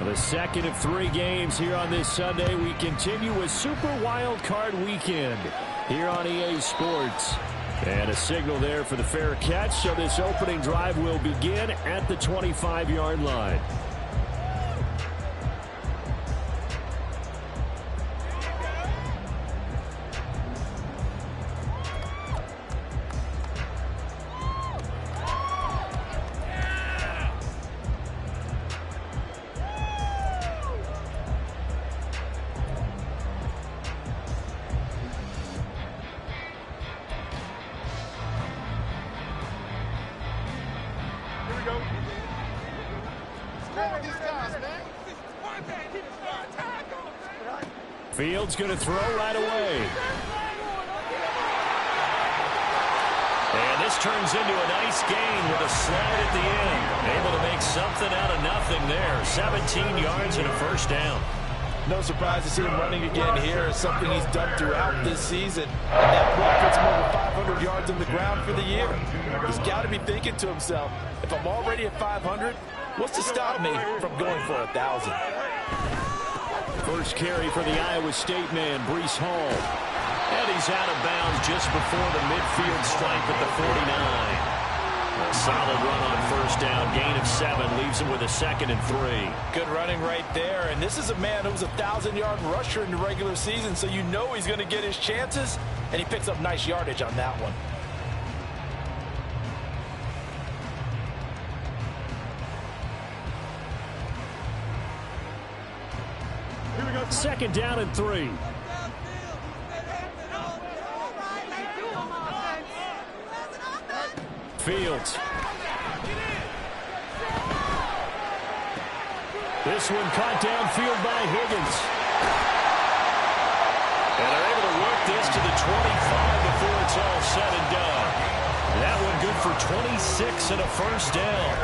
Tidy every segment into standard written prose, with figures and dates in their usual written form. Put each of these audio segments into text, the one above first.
The second of 3 games here on this Sunday. We continue with Super Wild Card Weekend here on EA Sports. And a signal there for the fair catch, so this opening drive will begin at the 25-yard line. Fields going to throw right away. And this turns into a nice gain with a slide at the end. Able to make something out of nothing there. 17 yards and a first down. No surprise to see him running again here. It's something he's done throughout this season. And that play puts him over 500 yards on the ground for the year. He's got to be thinking to himself, if I'm already at 500, what's to stop me from going for 1,000? First carry for the Iowa State man, Breece Hall. And he's out of bounds just before the midfield stripe at the 49. A solid run on first down, gain of 7, leaves him with a 2nd and 3. Good running right there, and this is a man who was a 1,000-yard rusher in the regular season, so you know he's going to get his chances, and he picks up nice yardage on that one. Here we go. 2nd down and 3. Fields. This one caught downfield by Higgins. And they're able to work this to the 25 before it's all said and done. That one good for 26 and a first down.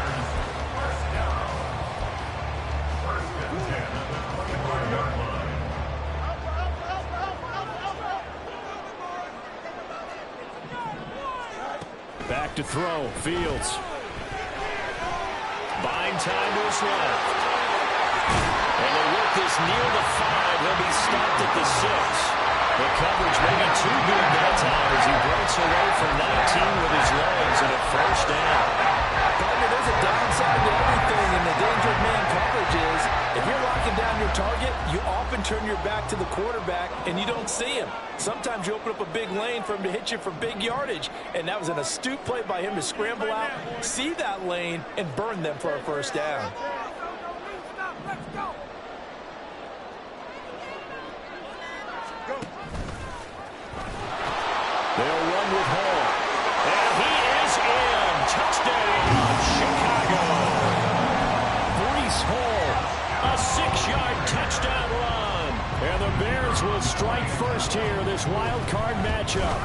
Back to throw. Fields. Buying time to his left. And they work this near the 5. He'll be stopped at the 6. The coverage maybe too good that time as he breaks away from 19 with his legs and a first down. Partner, there's a downside to everything, and the danger of man coverage is if you're locking down your target, you often turn your back to the quarterback and you don't see him. Sometimes you open up a big lane for him to hit you for big yardage, and that was an astute play by him to scramble out, see that lane, and burn them for a first down. They'll run with Hall. And he is in. Touchdown, Chicago. Breece Hall, a 6-yard touchdown run. And the Bears will strike first here, this wild card matchup.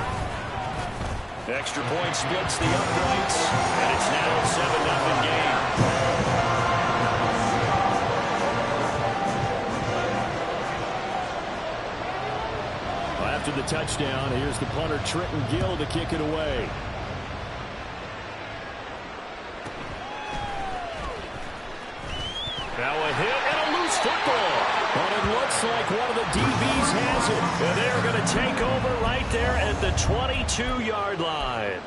Extra point splits the uprights, and it's now a 7-0 game. After the touchdown, here's the punter Trenton Gill to kick it away. Now a hit and a loose football. And it looks like one of the DBs has it. And they're going to take over right there at the 22-yard line.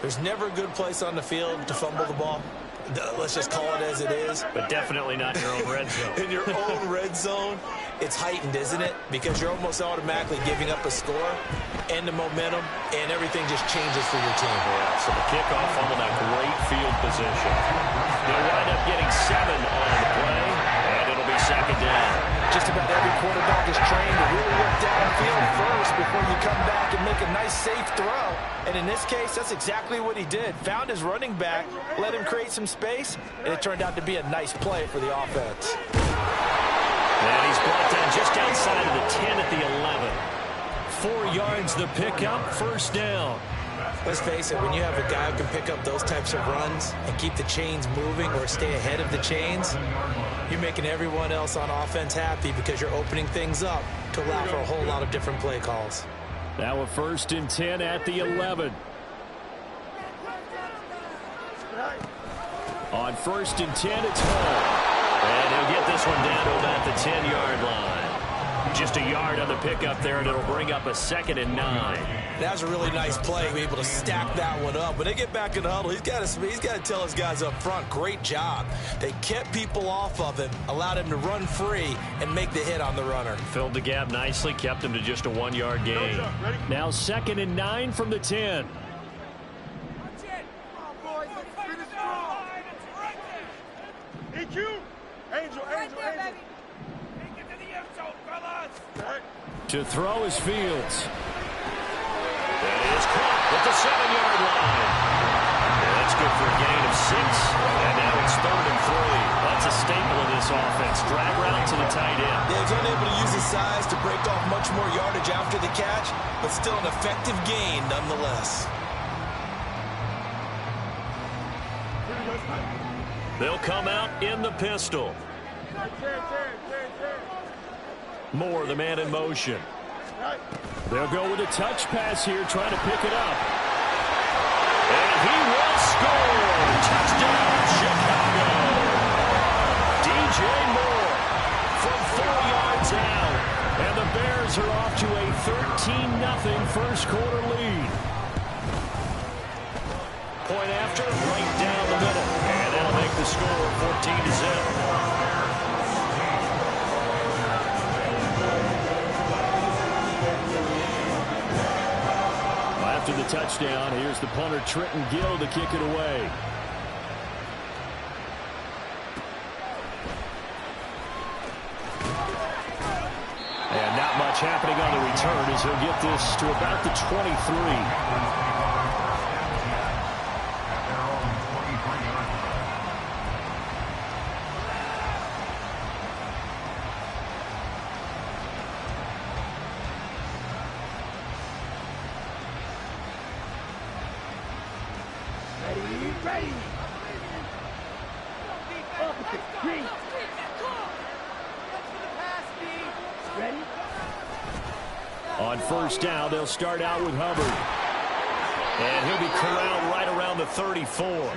There's never a good place on the field to fumble the ball. Let's just call it as it is. But definitely not in your own red zone. In your own red zone, it's heightened, isn't it? Because you're almost automatically giving up a score and the momentum, and everything just changes for your team. Yeah, so the kickoff on that great field position. They'll wind up getting 7 on the play, and it'll be 2nd down. Just about every quarterback is trained to really look downfield first before you come back and make a nice, safe throw. And in this case, that's exactly what he did. Found his running back, let him create some space, and it turned out to be a nice play for the offense. And he's brought down just outside of the 10 at the 11. 4 yards the pickup, first down. Let's face it, when you have a guy who can pick up those types of runs and keep the chains moving or stay ahead of the chains, you're making everyone else on offense happy because you're opening things up to allow for a whole lot of different play calls. Now a 1st and 10 at the 11. On 1st and 10, it's Hall. And he'll get this one down to about the 10-yard line. Just a yard on the pickup there, and it'll bring up a 2nd and 9. That was a really nice play, be able to stack that one up. When they get back in the huddle, he's got to tell his guys up front, great job. They kept people off of him, allowed him to run free, and make the hit on the runner. Filled the gap nicely, kept him to just a 1-yard gain. Now 2nd and 9 from the 10. To throw is Fields. That is caught at the 7-yard line. That's good for a gain of 6. And now it's 3rd and 3. That's a staple of this offense. Drag route to the tight end. Yeah, he's unable to use his size to break off much more yardage after the catch, but still an effective gain nonetheless. They'll come out in the pistol. Moore, the man in motion. They'll go with a touch pass here, trying to pick it up. And he will score! Touchdown, Chicago! DJ Moore from 4 yards out. And the Bears are off to a 13-0 first-quarter lead. Point after, right down the middle. And that'll make the score 14-0. After the touchdown, here's the punter, Trenton Gill, to kick it away. And not much happening on the return as he'll get this to about the 23. On first down, they'll start out with Hubbard. And he'll be corralled right around the 34.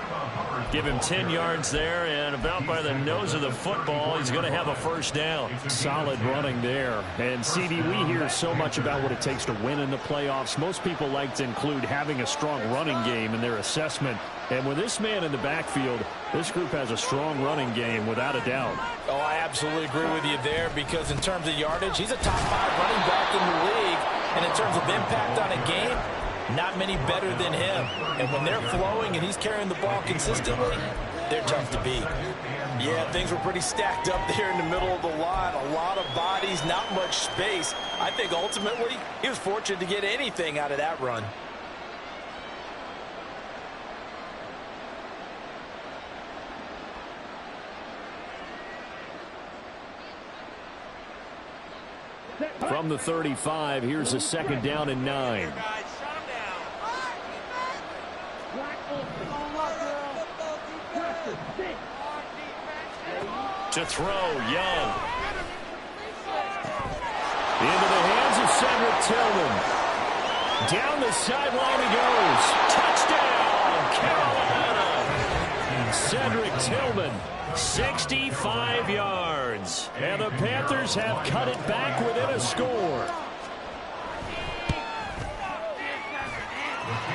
Give him 10 yards there, and about by the nose of the football, he's going to have a first down. Solid running there. And, CD, we hear so much about what it takes to win in the playoffs. Most people like to include having a strong running game in their assessment. And with this man in the backfield, this group has a strong running game, without a doubt. Oh, I absolutely agree with you there, because in terms of yardage, he's a top 5 running back in the league. And in terms of impact on a game, not many better than him. And when they're flowing and he's carrying the ball consistently, they're tough to beat. Yeah, things were pretty stacked up there in the middle of the line. A lot of bodies, not much space. I think ultimately he was fortunate to get anything out of that run. From the 35, here's a 2nd down and 9. To throw, Young. Into the hands of Cedric Tillman. Down the sideline he goes. Touchdown, Carolina. Cedric Tillman, 65 yards. And the Panthers have cut it back within a score.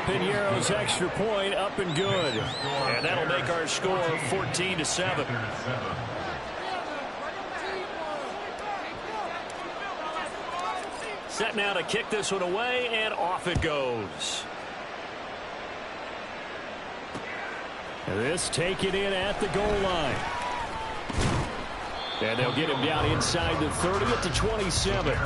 Piñeiro's extra point up and good. And that'll make our score 14-7. Set now to kick this one away, and off it goes. And this taken in at the goal line. And they'll get him down inside the 30 at the 27.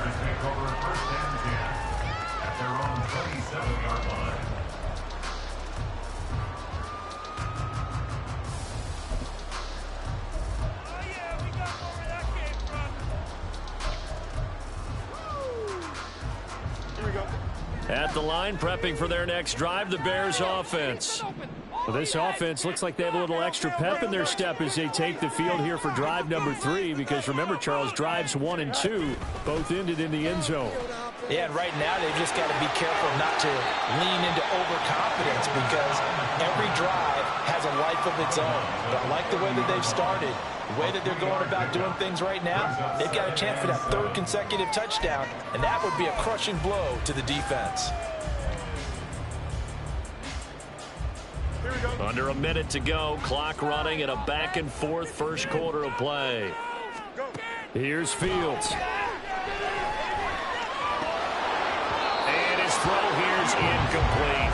At the line, prepping for their next drive, the Bears offense. Well, this offense looks like they have a little extra pep in their step as they take the field here for drive number 3, because remember, Charles, drives 1 and 2 both ended in the end zone. Yeah, and right now they've just got to be careful not to lean into overconfidence, because every drive has a life of its own. But I like the way that they've started. The way that they're going about doing things right now, they've got a chance for that third consecutive touchdown, and that would be a crushing blow to the defense. Under a minute to go, clock running in a back-and-forth first quarter of play. Here's Fields. And his throw here's incomplete.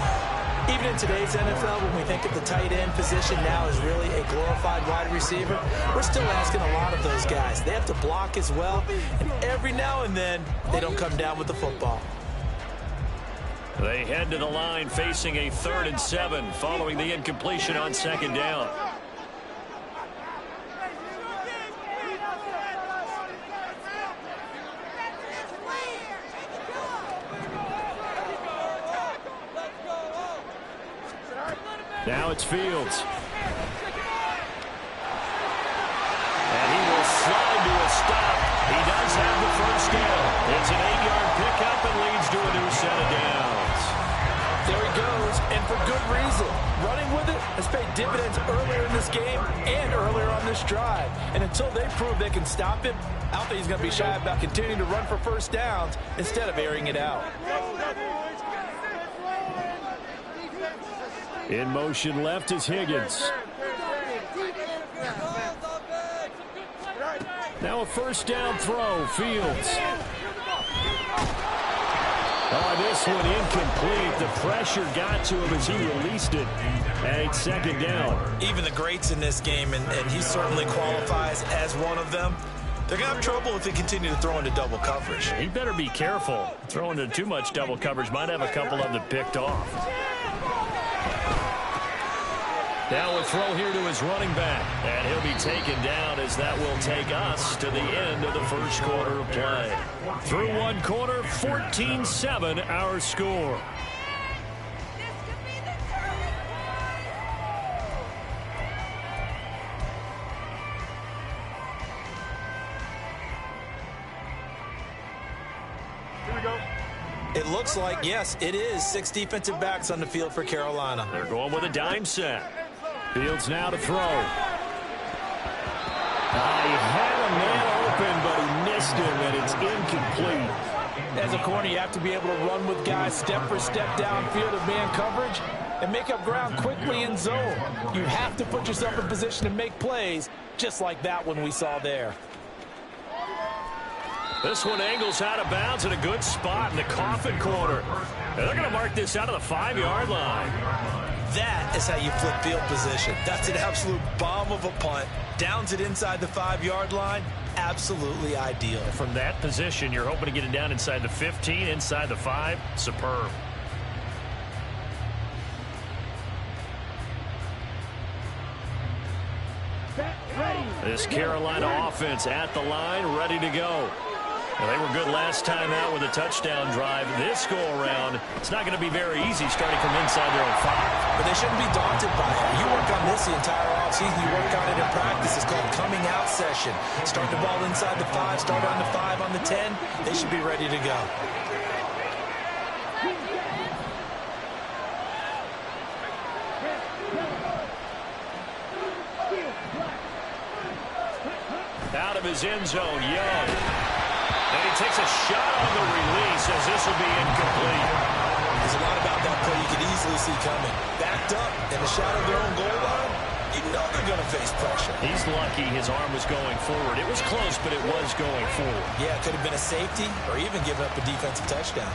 Even in today's NFL, when we think of the tight end position now as really a glorified wide receiver, we're still asking a lot of those guys. They have to block as well, and every now and then, they don't come down with the football. They head to the line facing a 3rd and 7 following the incompletion on 2nd down. Now it's Fields. And he will slide to a stop. He does have the first down. It's an 8-yard pickup and leads to a new set of downs. There he goes, and for good reason. Running with it has paid dividends earlier in this game and earlier on this drive. And until they prove they can stop him, I don't think he's going to be shy about continuing to run for first downs instead of airing it out. In motion left is Higgins. Now a first down throw, Fields. Oh, this one incomplete. The pressure got to him as he released it. And it's 2nd down. Even the greats in this game, and he certainly qualifies as one of them, they're going to have trouble if they continue to throw into double coverage. He better be careful. Throwing into too much double coverage might have a couple of them picked off. Now a throw here to his running back. And he'll be taken down as that will take us to the end of the first quarter of play. Through one quarter, 14-7 our score. It looks like, yes, it is 6 defensive backs on the field for Carolina. They're going with a dime set. Fields now to throw. He had a man open, but he missed him, and it's incomplete. As a corner, you have to be able to run with guys step for step downfield of man coverage and make up ground quickly in zone. You have to put yourself in position to make plays, just like that one we saw there. This one angles out of bounds in a good spot in the coffin corner. And they're going to mark this out of the 5-yard line. That is how you flip field position. That's an absolute bomb of a punt. Downs it inside the 5-yard line. Absolutely ideal. From that position, you're hoping to get it down inside the 15, inside the 5. Superb. This Carolina offense at the line, ready to go. Well, they were good last time out with a touchdown drive. This go-around, it's not going to be very easy starting from inside their own 5. But they shouldn't be daunted by it. You work on this the entire offseason. You work on it in practice. It's called coming out session. Start the ball inside the 5, start on the 5, on the 10. They should be ready to go. Out of his end zone, Young. And he takes a shot on the release as this will be incomplete. There's a lot about that play you could easily see coming. Backed up in the shadow of their own goal line, you know they're going to face pressure. He's lucky his arm was going forward. It was close, but it was going forward. Yeah, it could have been a safety or even given up a defensive touchdown.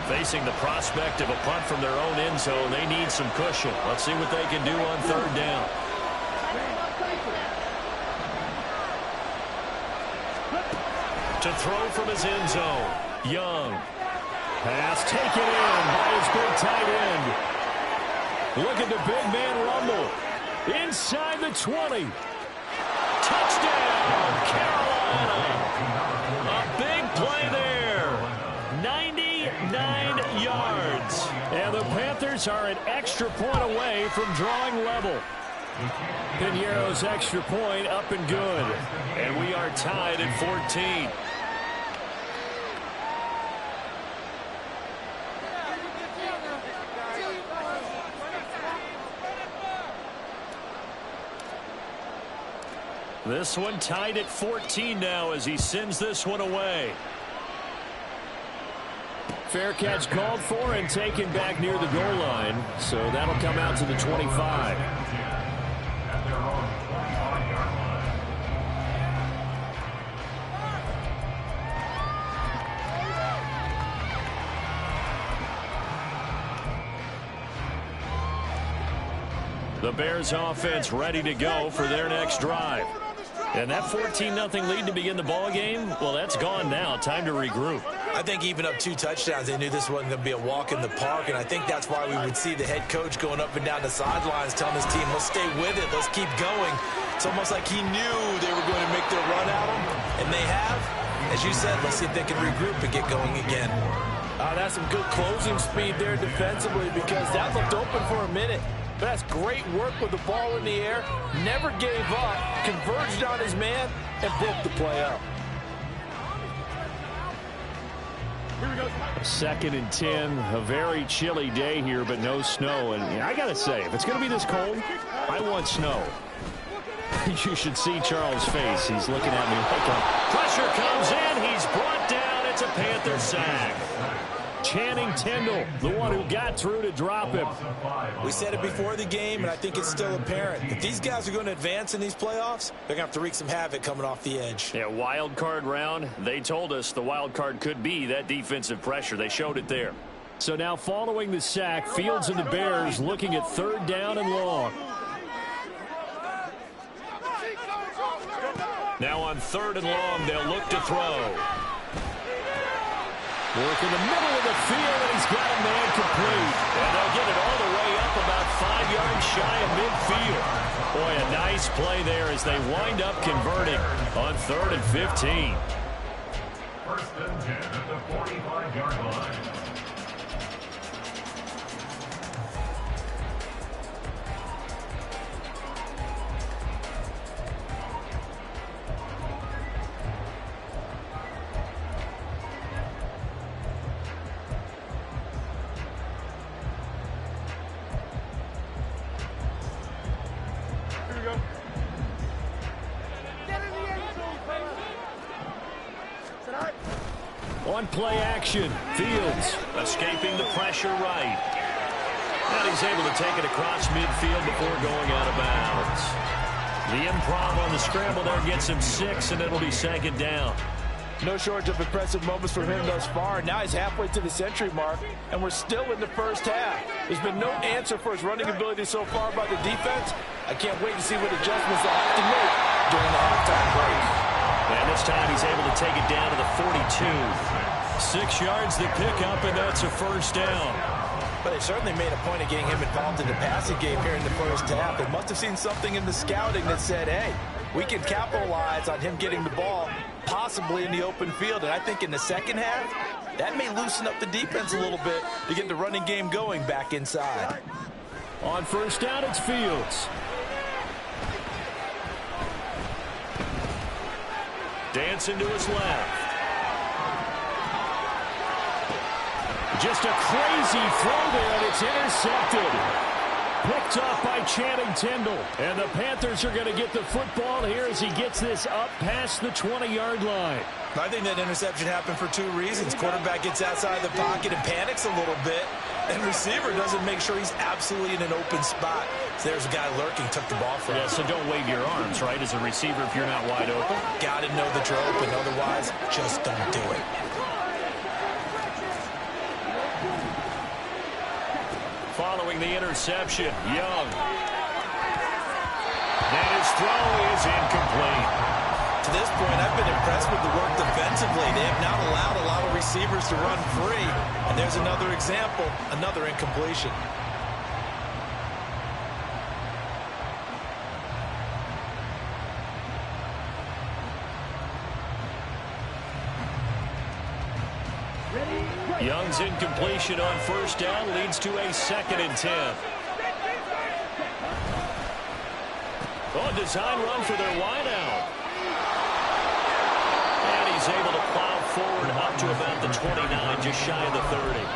Facing the prospect of a punt from their own end zone, they need some cushion. Let's see what they can do on 3rd down. To throw from his end zone, Young. Pass taken in by his big tight end. Look at the big man rumble. Inside the 20. Touchdown, Carolina. A big play there. 99 yards. And the Panthers are an extra point away from drawing level. Piñeiro's extra point up and good. And we are tied at 14. This one tied at 14 now as he sends this one away. Fair catch called for and taken back near the goal line. So that'll come out to the 25. The Bears offense ready to go for their next drive. And that 14-0 lead to begin the ball game, well, that's gone now. Time to regroup. I think even up 2 touchdowns, they knew this wasn't going to be a walk in the park, and I think that's why we would see the head coach going up and down the sidelines telling his team, let's stay with it, let's keep going. It's almost like he knew they were going to make their run at him, and they have. As you said, let's see if they can regroup and get going again. That's some good closing speed there defensively because that looked open for a minute. But that's great work with the ball in the air. Never gave up, converged on his man, and broke the play up. Here we go. 2nd and 10. A very chilly day here, but no snow. And I got to say, if it's going to be this cold, I want snow. You should see Charles' face. He's looking at me like a... Pressure comes in. He's brought down. It's a Panther sack. Channing Tindall, the one who got through to drop him. We said it before the game, and I think it's still apparent. If these guys are going to advance in these playoffs, they're going to have to wreak some havoc coming off the edge. Yeah, wild card round. They told us the wild card could be that defensive pressure. They showed it there. So now following the sack, Fields and the Bears looking at 3rd down and long. Now on 3rd and long, they'll look to throw. Work in the middle of the field, and he's got a man complete. And they'll get it all the way up about 5 yards shy of midfield. Boy, a nice play there as they wind up converting on 3rd and 15. 1st and 10 at the 45-yard line. On play action, Fields escaping the pressure right. And he's able to take it across midfield before going out of bounds. The improv on the scramble there gets him 6, and it'll be 2nd down. No shortage of impressive moments for him thus far. Now he's halfway to the century mark, and we're still in the first half. There's been no answer for his running ability so far by the defense. I can't wait to see what adjustments they'll have to make during the halftime break. And this time he's able to take it down to the 42. 6 yards the pickup, and that's a 1st down. But they certainly made a point of getting him involved in the passing game here in the first half. They must have seen something in the scouting that said, hey, we can capitalize on him getting the ball, possibly in the open field. And I think in the second half, that may loosen up the defense a little bit to get the running game going back inside. On 1st down, it's Fields. Dancing to his left. Just a crazy throw there, and it's intercepted. Picked off by Channing Tindall. And the Panthers are going to get the football here as he gets this up past the 20-yard line. I think that interception happened for 2 reasons. Quarterback gets outside the pocket and panics a little bit. And receiver doesn't make sure he's absolutely in an open spot. So there's a guy lurking, took the ball from him. Yeah, so don't wave your arms, right, as a receiver if you're not wide open. Got to know that you're open. Otherwise, just don't do it. Following the interception, Young. And his throw is incomplete. To this point, I've been impressed with the work defensively. They have not allowed a lot of receivers to run free. And there's another example, another incompletion. Young's incompletion on 1st down leads to a 2nd and 10. Oh, design run for their wideout. And he's able to plow forward up to about the 29, just shy of the 30.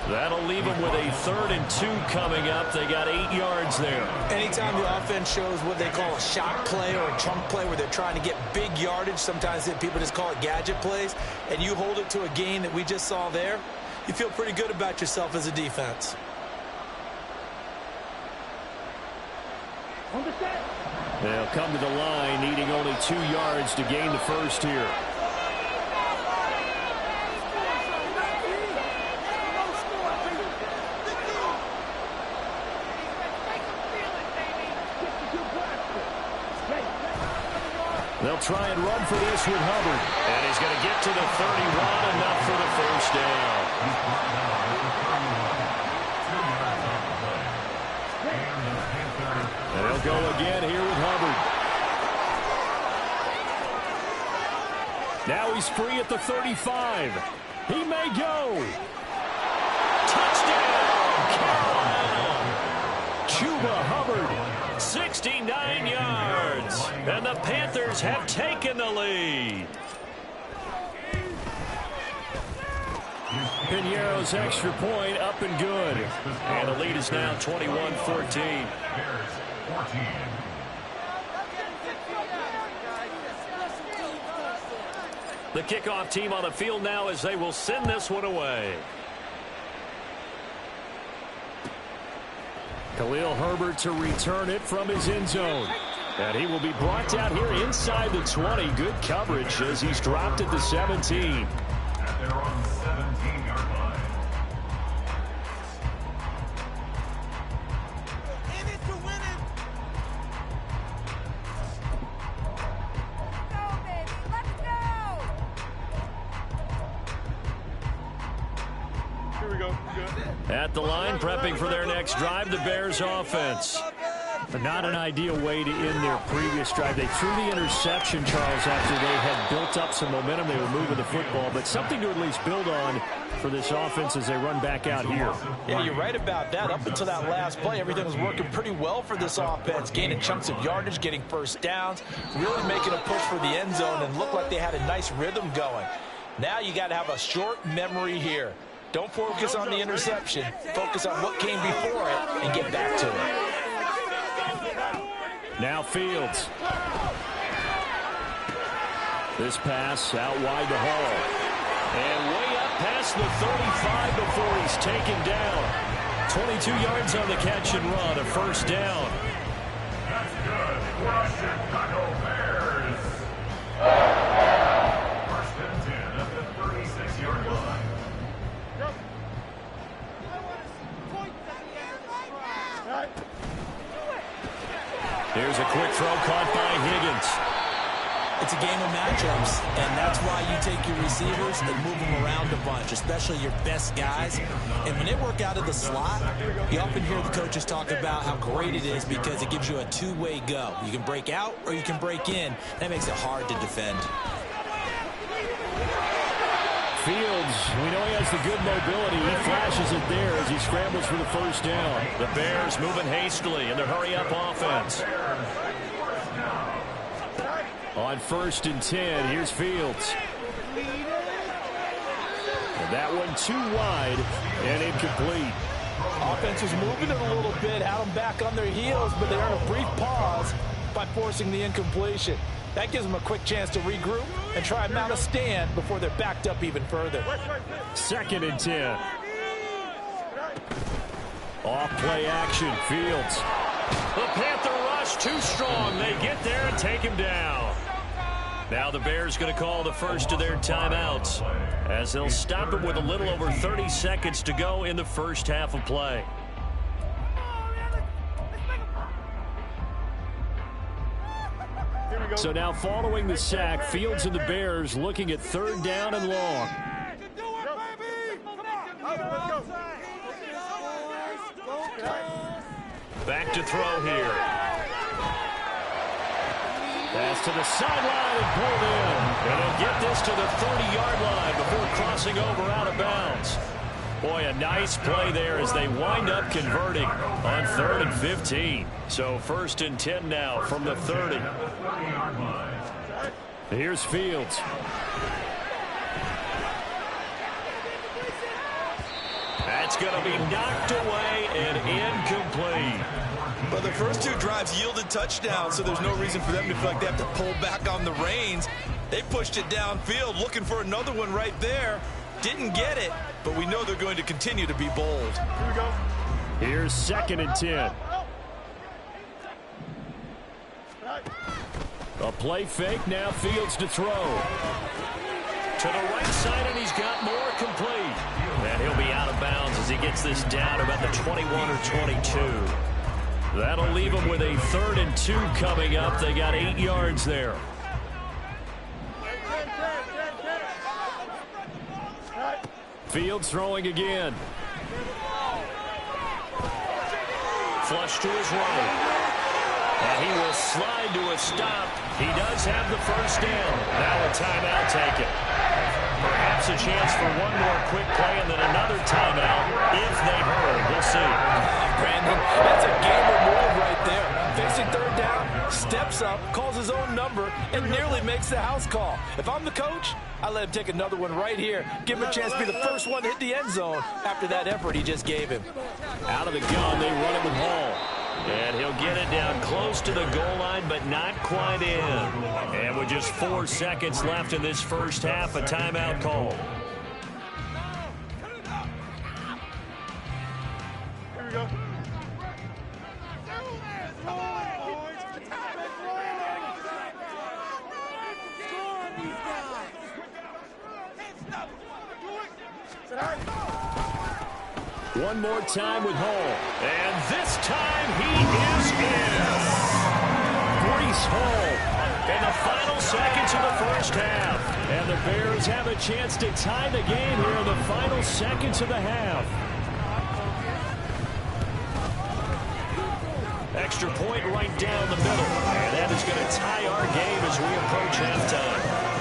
That'll leave them with a 3rd and 2 coming up. They got 8 yards there. Anytime the offense shows what they call a shot play or a chunk play where they're trying to get big yardage, sometimes people just call it gadget plays, and you hold it to a gain that we just saw there, you feel pretty good about yourself as a defense. They'll come to the line needing only 2 yards to gain the first here. They'll try and run for this with Hubbard. And he's going to get to the 31, enough for the first down. They'll go again here with Hubbard. Now he's free at the 35. He may go. Touchdown, Carolina. Chuba Hubbard, 69 yards. And the Panthers have taken the lead. Piñeiro's extra point up and good. And the lead is now 21-14. The kickoff team on the field now as they will send this one away. Khalil Herbert to return it from his end zone. And he will be brought down here inside the 20. Good coverage as he's dropped at the 17. At their own 17-yard line. In it to win it. Go, baby. Let's go. Here we go. Good. At the line, prepping for their next drive, the Bears offense. But not an ideal way to end their previous drive. They threw the interception, Charles, after they had built up some momentum. They were moving the football, but something to at least build on for this offense as they run back out here. Yeah, you're right about that. Up until that last play, everything was working pretty well for this offense, gaining chunks of yardage, getting first downs, really making a push for the end zone, and looked like they had a nice rhythm going. Now you got to have a short memory here. Don't focus on the interception. Focus on what came before it and get back to it. Now Fields. This pass out wide to Hall. And way up past the 35 before he's taken down. 22 yards on the catch and run, a first down. That's good for Chicago Bears. First and 10 at the 36-yard line. Here's a quick throw caught by Higgins. It's a game of matchups, and that's why you take your receivers and move them around a bunch, especially your best guys. And when they work out of the slot, you often hear the coaches talk about how great it is because it gives you a two-way go. You can break out or you can break in. That makes it hard to defend. Fields, we know he has the good mobility. He flashes it there as he scrambles for the first down. The Bears moving hastily in their hurry-up offense. On 1st and 10, here's Fields. And that one too wide and incomplete. Offense was moving it a little bit, had them back on their heels, but they earned a brief pause by forcing the incompletion. That gives them a quick chance to regroup and try and mount a stand before they're backed up even further. 2nd and 10. Off play action, Fields. The Panther rush too strong. They get there and take him down. Now the Bears going to call the first of their timeouts as they'll stop it with a little over 30 seconds to go in the first half of play. So now following the sack, Fields and the Bears looking at 3rd down and long. Back to throw here. Pass to the sideline and pulled in. And he'll get this to the 30-yard line before crossing over out of bounds. Boy, a nice play there as they wind up converting on 3rd and 15. So 1st and 10 now from the 30. Here's Fields. That's it's going to be knocked away and incomplete. But the first two drives yielded touchdowns, so there's no reason for them to feel like they have to pull back on the reins. They pushed it downfield, looking for another one right there. Didn't get it, but we know they're going to continue to be bold. Here we go. Here's 2nd and 10. A play fake, now Fields to throw. To the right side, and he's got more complete. And he'll be out of bounds as he gets this down about the 21 or 22. That'll leave him with a 3rd and 2 coming up. They got 8 yards there. Fields throwing again. Flush to his right. And he will slide to a stop. He does have the first down. Now a timeout taken. Perhaps a chance for one more quick play and then another timeout if they hurry. We'll see. Brandon, that's a gamer move right there. Facing 3rd down, steps up, calls his own number, and nearly makes the house call. If I'm the coach, I let him take another one right here. Give him a chance to be the first one to hit the end zone after that effort he just gave him. Out of the gun, they run it with Hall. And he'll get it down close to the goal line, but not quite in. And with just 4 seconds left in this first half, a timeout call. Here we go. One more time with Hall. And this time he is in. Breece Hall in the final seconds of the first half. And the Bears have a chance to tie the game here in the final seconds of the half. Extra point right down the middle. And that is going to tie our game as we approach halftime.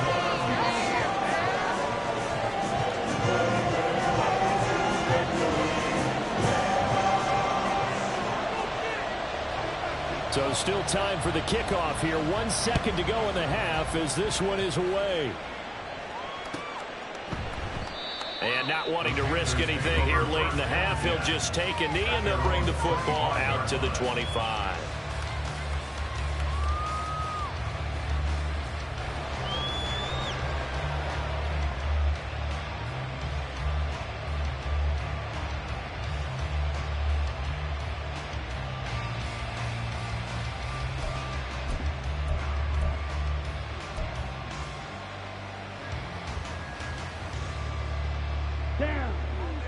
So still time for the kickoff here. 1 second to go in the half as this one is away. And not wanting to risk anything here late in the half, he'll just take a knee and they'll bring the football out to the 25.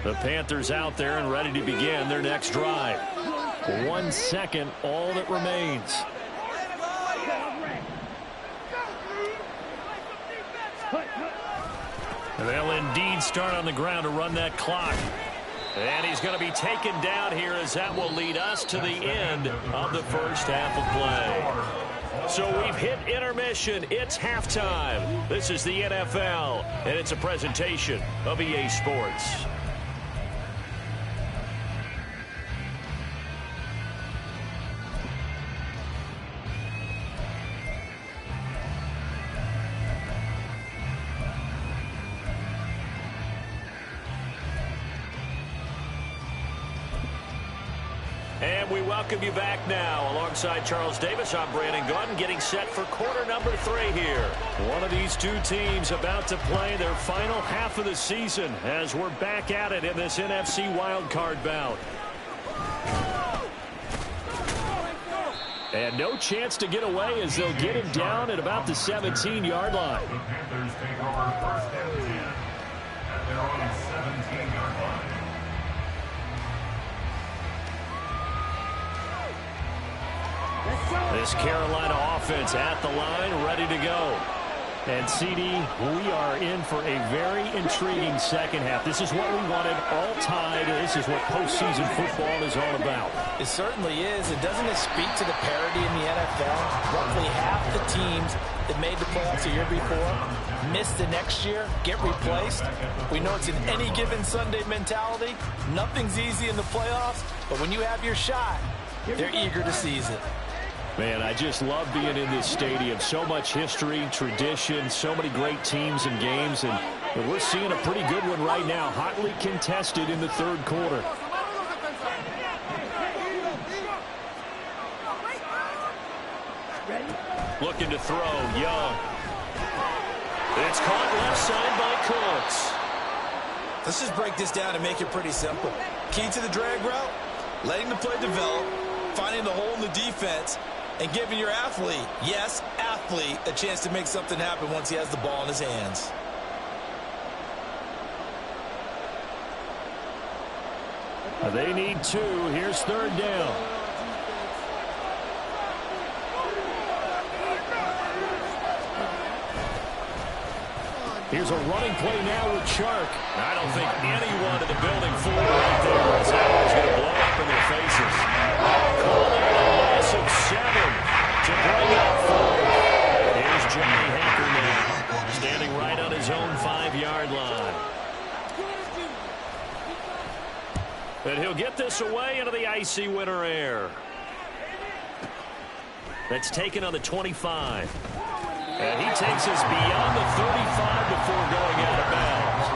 The Panthers out there and ready to begin their next drive. 1 second, all that remains. They'll indeed start on the ground to run that clock. And he's going to be taken down here as that will lead us to the end of the first half of play. So we've hit intermission. It's halftime. This is the NFL, and it's a presentation of EA Sports. And we welcome you back now. Alongside Charles Davis, I'm Brandon Gaudin, getting set for quarter number 3 here. One of these two teams about to play their final half of the season as we're back at it in this NFC wildcard bout. And no chance to get away as they'll get him down at about the 17-yard line. The Panthers take over 1st and 10 at their own 17-yard line. This Carolina offense at the line, ready to go. And, CD, we are in for a very intriguing second half. This is what we wanted, all tied. This is what postseason football is all about. It certainly is. And doesn't it speak to the parity in the NFL? Roughly half the teams that made the playoffs a year before miss the next year, get replaced. We know it's an any given Sunday mentality. Nothing's easy in the playoffs, but when you have your shot, they're eager to seize it. Man, I just love being in this stadium. So much history, tradition, so many great teams and games. And But we're seeing a pretty good one right now, hotly contested in the third quarter. Looking to throw, Young. It's caught left side by Cooks. Let's just break this down and make it pretty simple. Key to the drag route, letting the play develop, finding the hole in the defense, and giving your athlete, yes, athlete, a chance to make something happen once he has the ball in his hands. They need two. Here's third down. Here's a running play now with Chark. I don't think anyone in the building fooled right there as that was going to blow up in their faces. Calling a loss of 7 to bring up 4. Here's Johnny Hacker now, standing right on his own 5-yard line. And he'll get this away into the icy winter air. That's taken on the 25. And he takes us beyond the 35 before going out of bounds.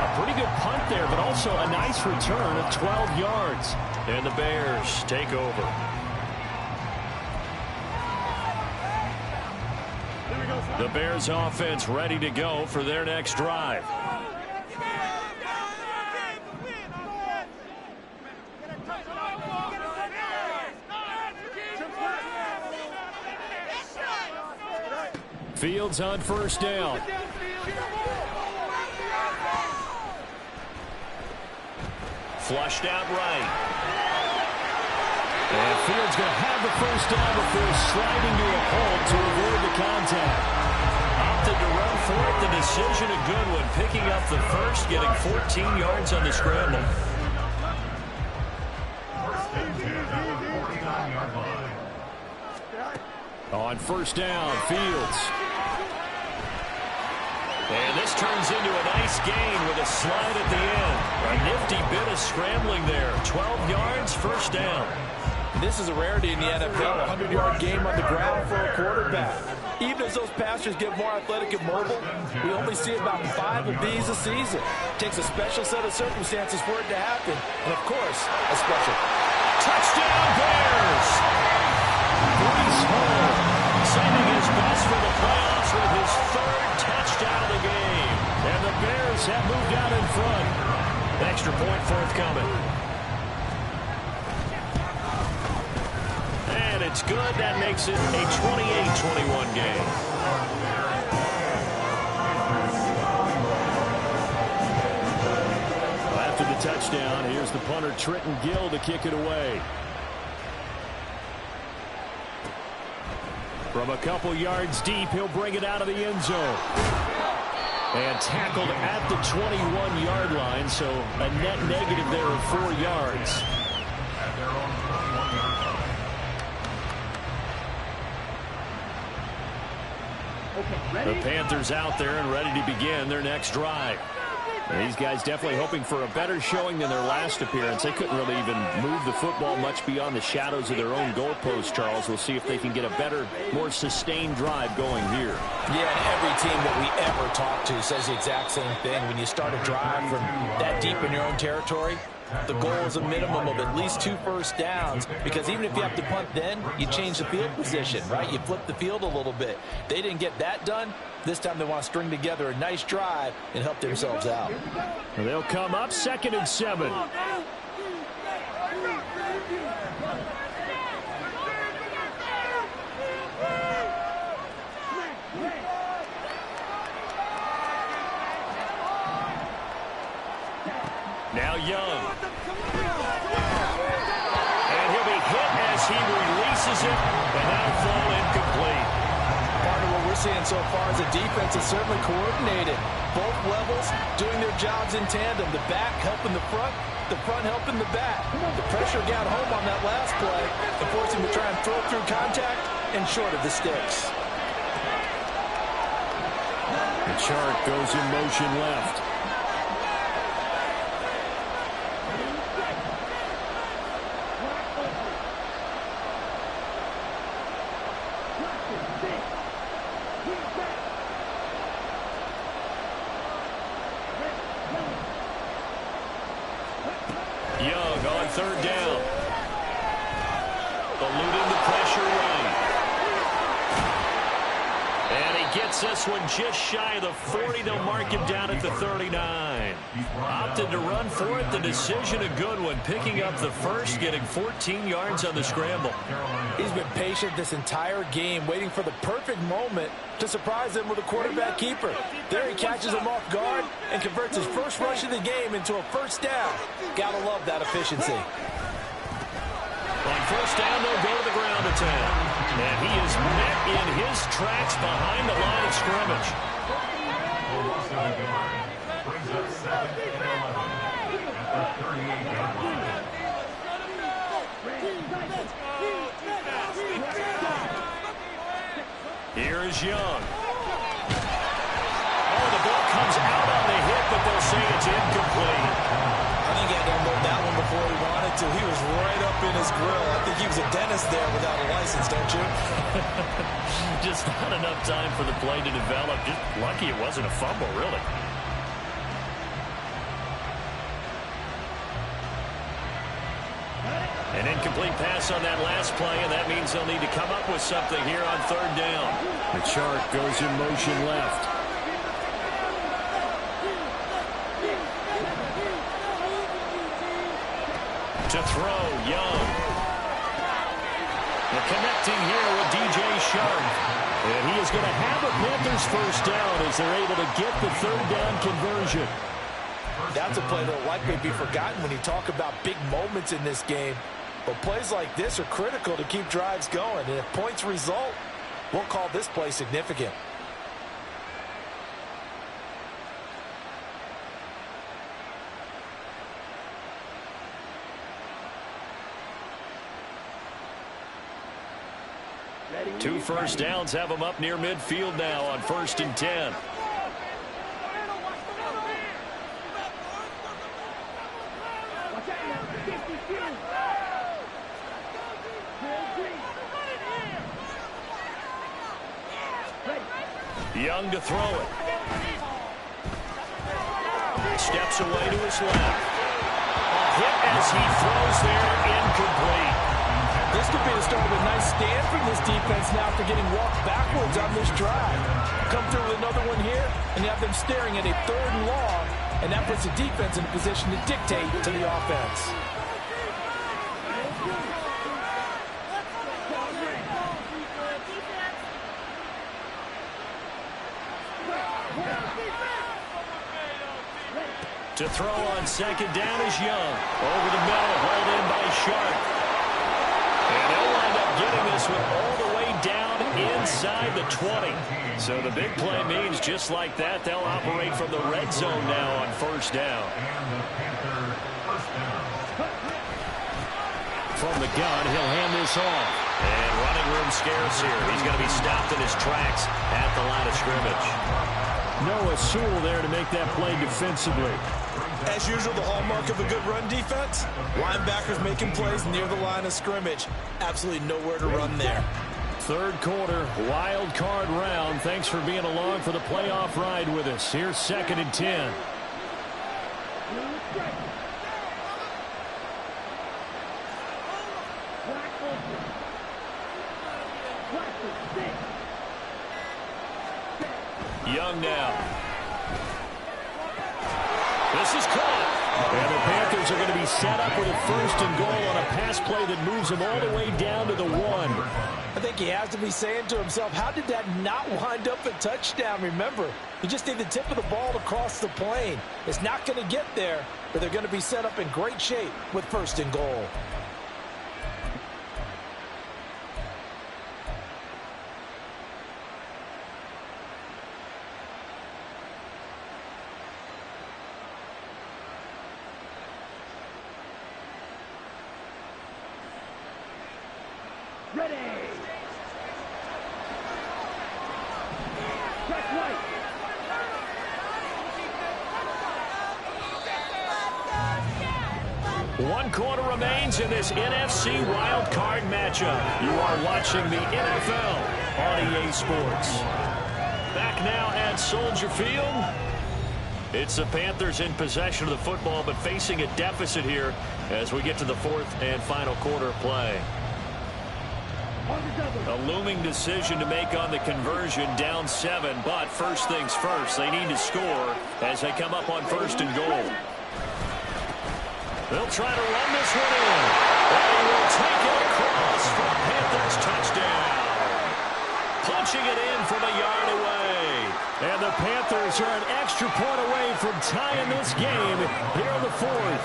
A pretty good punt there, but also a nice return of 12 yards. And the Bears take over. The Bears offense ready to go for their next drive. Fields on first down. Flushed out right. And Fields going to have the first down before sliding to a hole to avoid the contact. Opted to run for it. The decision a good one. Picking up the first, getting 14 yards on the scramble. On first down, Fields. And this turns into a nice gain with a slide at the end. A nifty bit of scrambling there. 12 yards, first down. This is a rarity in the NFL, a 100-yard game on the ground for a quarterback. Even as those passers get more athletic and mobile, we only see about 5 of these a season. It takes a special set of circumstances for it to happen, and of course, a special. Touchdown, Bears! Brees Hall sending his best for the playoffs with his 3rd touchdown of the game. And the Bears have moved out in front. Extra point forthcoming. And it's good. That makes it a 28-21 game. After the touchdown, here's the punter Trenton Gill to kick it away. From a couple yards deep, he'll bring it out of the end zone. And tackled at the 21-yard line, so a net negative there of 4 yards. The Panthers out there and ready to begin their next drive. And these guys definitely hoping for a better showing than their last appearance. They couldn't really even move the football much beyond the shadows of their own goalpost, Charles. We'll see if they can get a better, more sustained drive going here. Yeah, and every team that we ever talk to says the exact same thing. When you start a drive from that deep in your own territory, the goal is a minimum of at least 2 first downs, because even if you have to punt then, you change the field position, right? You flip the field a little bit. They didn't get that done. This time they want to string together a nice drive and help themselves out. And they'll come up 2nd and 7. Now Young. And he'll be hit as he releases it, and that'll fall incomplete. Part of what we're seeing so far is the defense is certainly coordinated. Both levels doing their jobs in tandem. The back helping the front helping the back. The pressure got home on that last play and forced him to try and throw through contact and short of the sticks. The Chark goes in motion left. Young on third down. Eluding the pressure lane. And he gets this one just shy of the 40. They'll mark him down at the 39. Opted to run for it. The decision a good one. Picking up the first, getting 14 yards on the scramble. He's been patient this entire game, waiting for the perfect moment to surprise them with a quarterback keeper. There he catches him off guard and converts his first rush of the game into a first down. Gotta love that efficiency. On first down, they'll go to the ground attack. And he is met in his tracks behind the line of scrimmage. Brings up 2nd and 11 at the 38-yard line. Here is Young. Oh, the ball comes out on the hit, but they'll say it's incomplete. I think he had to unload that one before he wanted to. He was right up in his grill. I think he was a dentist there without a license, don't you? Just not enough time for the play to develop. Just lucky it wasn't a fumble, really. An incomplete pass on that last play, and that means they'll need to come up with something here on third down. The chart goes in motion left. To throw, Young. The connecting here with DJ Sharp. And he is going to have a Panthers first down as they're able to get the third down conversion. That's a play that will likely be forgotten when you talk about big moments in this game. But plays like this are critical to keep drives going. And if points result, we'll call this play significant. Two first downs have them up near midfield now on 1st and 10. Young to throw it. Steps away to his left. A hit as he throws there, incomplete. This could be the start of a nice stand from this defense now after getting walked backwards on this drive. Come through with another one here, and you have them staring at a 3rd and long, and that puts the defense in a position to dictate to the offense. To throw on 2nd down is Young. Over the middle, hauled in by Sharp. And they'll wind up getting this one all the way down inside the 20. So the big play means just like that, they'll operate from the red zone now on first down. From the gun, he'll hand this off. And running room scarce here. He's going to be stopped in his tracks at the line of scrimmage. Noah Sewell there to make that play defensively. As usual, the hallmark of a good run defense, linebackers making plays near the line of scrimmage. Absolutely nowhere to run there. Third quarter, wild card round. Thanks for being along for the playoff ride with us. Here's 2nd and 10. Young now. This is caught. And the Panthers are going to be set up with a 1st and goal on a pass play that moves them all the way down to the 1. I think he has to be saying to himself, how did that not wind up a touchdown? Remember, you just need the tip of the ball to cross the plane. It's not going to get there, but they're going to be set up in great shape with 1st and goal. Ready. Check right. One quarter remains in this NFC wildcard matchup. You are watching the NFL on EA Sports. Back now at Soldier Field. It's the Panthers in possession of the football, but facing a deficit here as we get to the fourth and final quarter of play. A looming decision to make on the conversion, down 7, but first things first, they need to score as they come up on first and goal. They'll try to run this one in, and he will take it across for a Panthers touchdown. Punching it in from a yard away. And the Panthers are an extra point away from tying this game here in the fourth.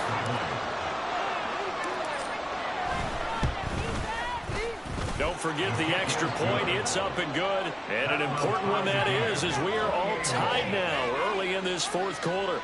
Don't forget the extra point. It's up and good. And an important one that is, as we are all tied now early in this fourth quarter.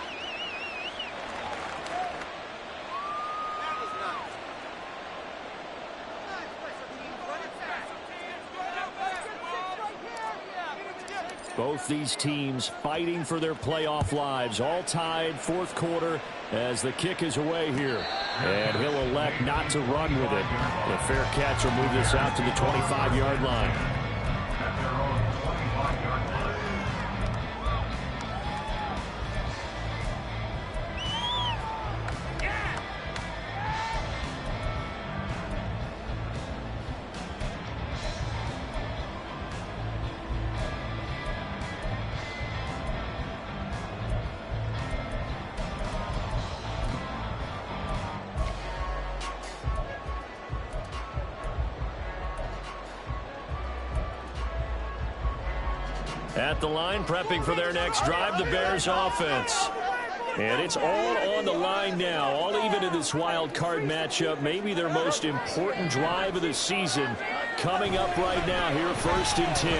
Both these teams fighting for their playoff lives. All tied, fourth quarter, as the kick is away here. And he'll elect not to run with it. The fair catch will move this out to the 25-yard line. At the line, prepping for their next drive, the Bears offense. And it's all on the line now, all even in this wild card matchup. Maybe their most important drive of the season coming up right now here, first and 10.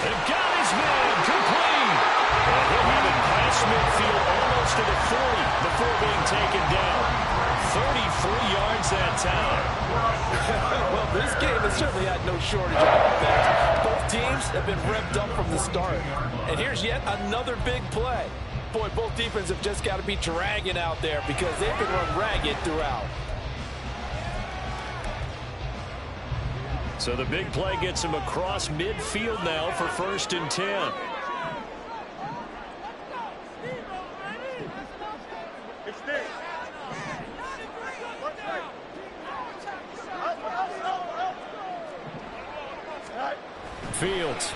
They've got his man complete. And he'll have it past midfield almost to the 40 before being taken down. 33 yards that time. Well, this game has certainly had no shortage of offense. Both teams have been revved up from the start. And here's yet another big play. Boy, both defenses have just got to be dragging out there because they've been run ragged throughout. So the big play gets him across midfield now for first and 10. Fields.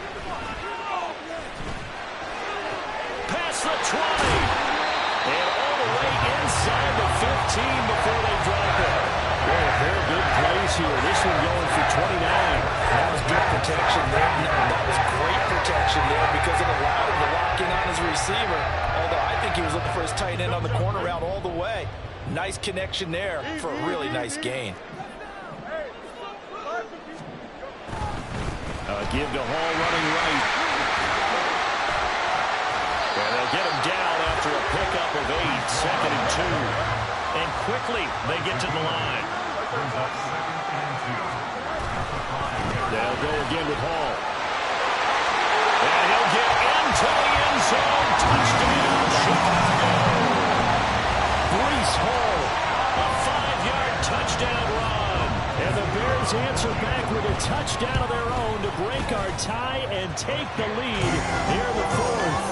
Past the 20. And all the way inside the 15 before they drop it. Boy, a pair of good plays here. This one going for 29. That was good protection there. That was great protection there because it allowed him to lock in on his receiver. Although I think he was looking for his tight end on the corner route all the way. Nice connection there for a really nice gain. Give to Hall running right. And they'll get him down after a pickup of 8, second and 2. And quickly they get to the line. They'll go again with Hall. And he'll get into the end zone. Touchdown, Chicago. Breece Hall, a 5-yard touchdown run. And the Bears answer back with a touchdown of their own to break our tie and take the lead here in the fourth.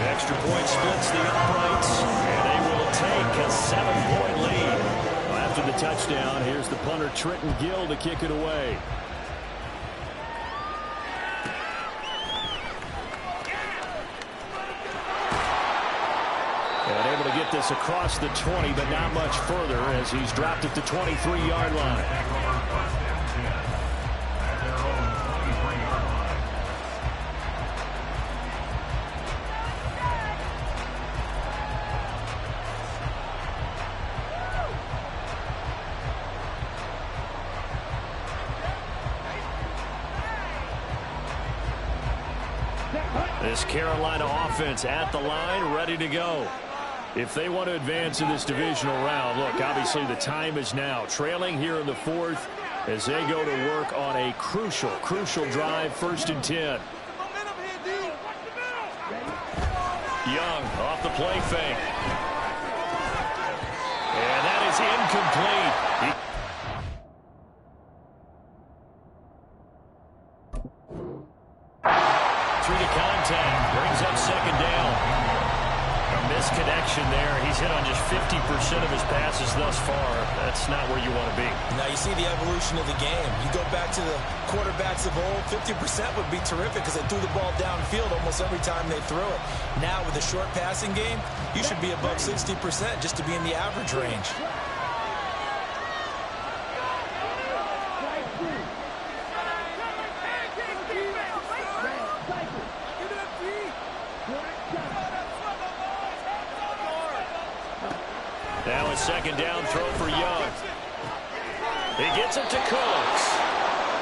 Extra point splits the uprights, and they will take a 7-point lead. After the touchdown, here's the punter Trenton Gill to kick it away. And able to get this across the 20, but not much further as he's dropped at the 23-yard line. This Carolina offense at the line, ready to go. If they want to advance in this divisional round, look, obviously the time is now. Trailing here in the fourth as they go to work on a crucial drive, first and 10. Young off the play fake. And that is incomplete. Through the contact, brings up second down. A misconnection there there. He's hit on just 50% of his passes thus far. That's not where you want to be. Now you see the evolution of the game. You go back to the quarterbacks of old, 50% would be terrific because they threw the ball downfield almost every time they threw it. Now with a short passing game, you should be above 60% just to be in the average range. Now a second down throw for Young. He gets it to Cooks.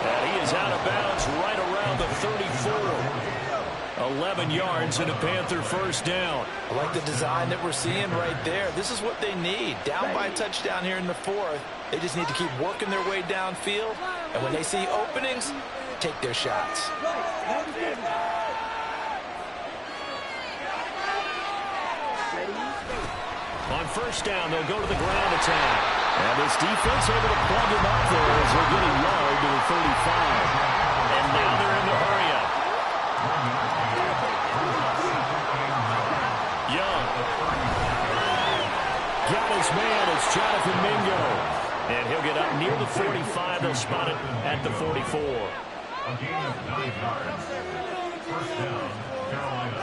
And he is out of bounds right around the 34. 11 yards and a Panther first down. I like the design that we're seeing right there. This is what they need. Down by a touchdown here in the fourth. They just need to keep working their way downfield. And when they see openings, take their shots. On first down, they'll go to the ground attack. And this defense able to plug him up there as they're getting yard to the 35. And now they're in the hurry-up. Young. Got his man. It's Jonathan Mingo. And he'll get up near the 45. They'll spot it at the 44. A gain of 9 yards. First down, Carolina.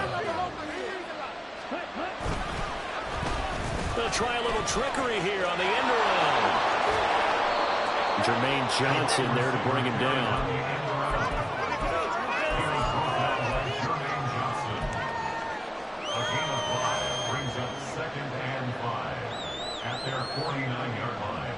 They'll try a little trickery here on the end around. Jermaine Johnson there to bring him down. A gain of 5 brings up 2nd and 5 at their 49-yard line.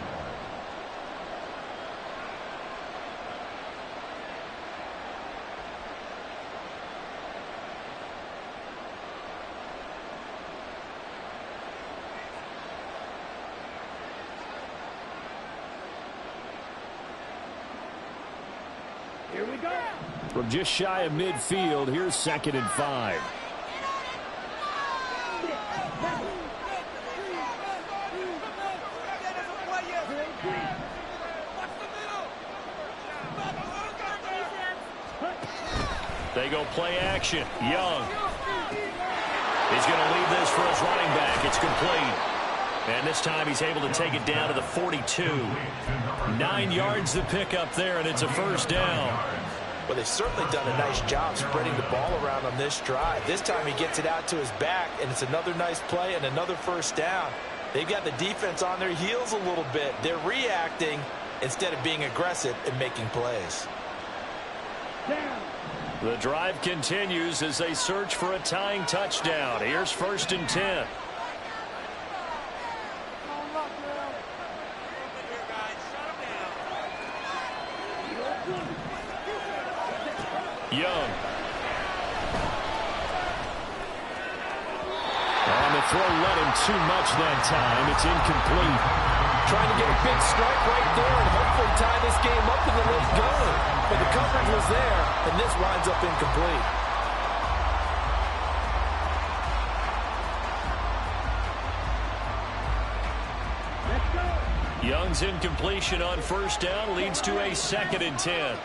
Here we go. From just shy of midfield, here's 2nd and 5. They go play action. Young. He's going to leave this for his running back. It's complete. And this time he's able to take it down to the 42. 9 yards to pick up there, and it's a first down. Well, they've certainly done a nice job spreading the ball around on this drive. This time he gets it out to his back, and it's another nice play and another first down. They've got the defense on their heels a little bit. They're reacting instead of being aggressive and making plays. The drive continues as they search for a tying touchdown. Here's 1st and 10. Young. And the throw led him too much that time. It's incomplete. Trying to get a big strike right there and hopefully tie this game up in the late going. But the coverage was there, and this winds up incomplete. Young's incompletion on first down leads to a 2nd and 10.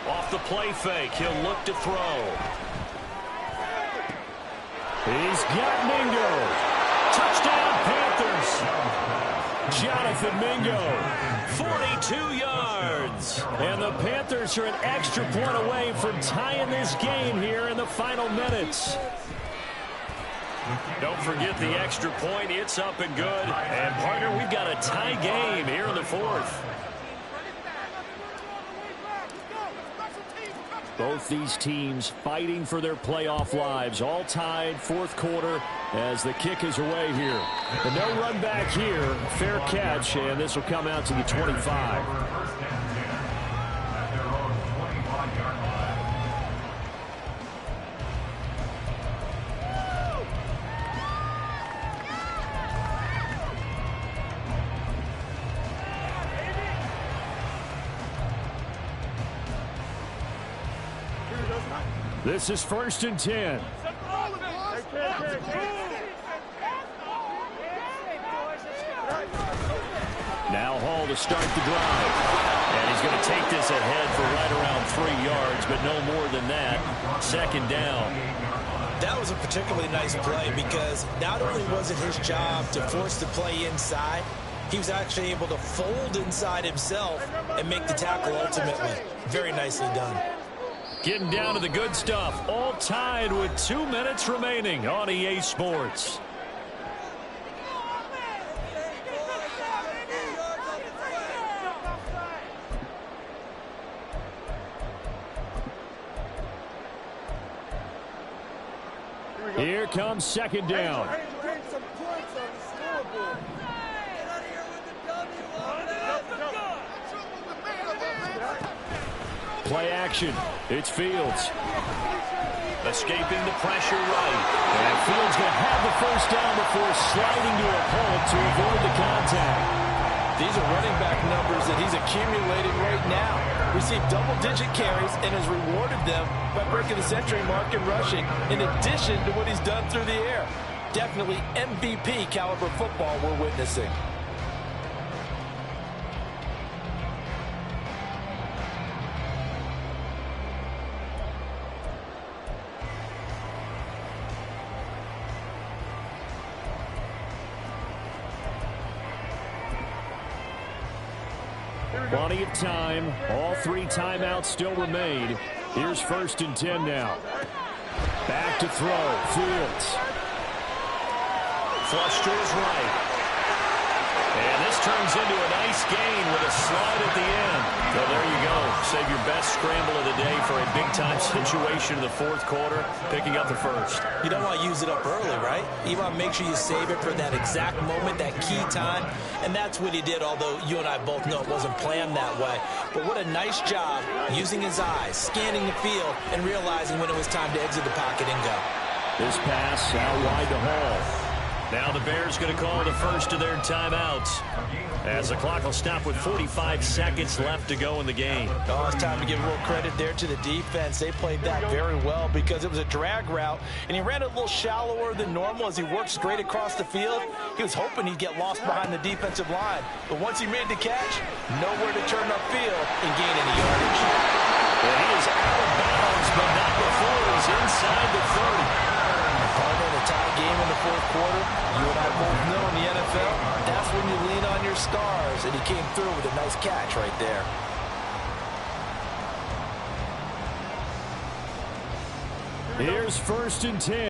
Off the play fake, he'll look to throw. He's got Mingo. Touchdown Panthers. Jonathan Mingo, 42 yards. And the Panthers are an extra point away from tying this game here in the final minutes. Don't forget the extra point. It's up and good. And, partner, we've got a tie game here in the fourth. Both these teams fighting for their playoff lives. All tied, fourth quarter, as the kick is away here. The no run back here. Fair catch, and this will come out to the 25. This is 1st and 10. Now Hall to start the drive. And he's going to take this ahead for right around 3 yards, but no more than that. Second down. That was a particularly nice play because not only was it his job to force the play inside, he was actually able to fold inside himself and make the tackle ultimately. Very nicely done. Getting down to the good stuff. All tied with 2 minutes remaining on EA Sports. Here comes second down. Play action. It's Fields. Escaping the pressure right. And Fields going to have the first down before sliding to a halt to avoid the contact. These are running back numbers that he's accumulating right now. Received double-digit carries and has rewarded them by breaking the century mark in rushing, in addition to what he's done through the air. Definitely MVP caliber football we're witnessing. Plenty of time. All 3 timeouts still remain. Here's 1st and 10 now. Back to throw. Fields. Flush to his right. And this turns into a nice gain with a slide at the end. So there you go. Save your best scramble of the day for a big-time situation in the 4th quarter, picking up the first. You don't want to use it up early, right? You want to make sure you save it for that exact moment, that key time. And that's what he did, although you and I both know it wasn't planned that way. But what a nice job using his eyes, scanning the field, and realizing when it was time to exit the pocket and go. This pass out wide to Hall. Now the Bears going to call the first of their timeouts as the clock will stop with 45 seconds left to go in the game. Oh, it's time to give a little credit there to the defense. They played that very well because it was a drag route, and he ran a little shallower than normal as he worked straight across the field. He was hoping he'd get lost behind the defensive line, but once he made the catch, nowhere to turn upfield and gain any yardage. Well, he is out of bounds, but not before he's inside the 30. Partner, in a tie game in the 4th quarter, you and I both know in the NFL, that's when you lean on your stars, and he came through with a nice catch right there. Here's 1st and 10.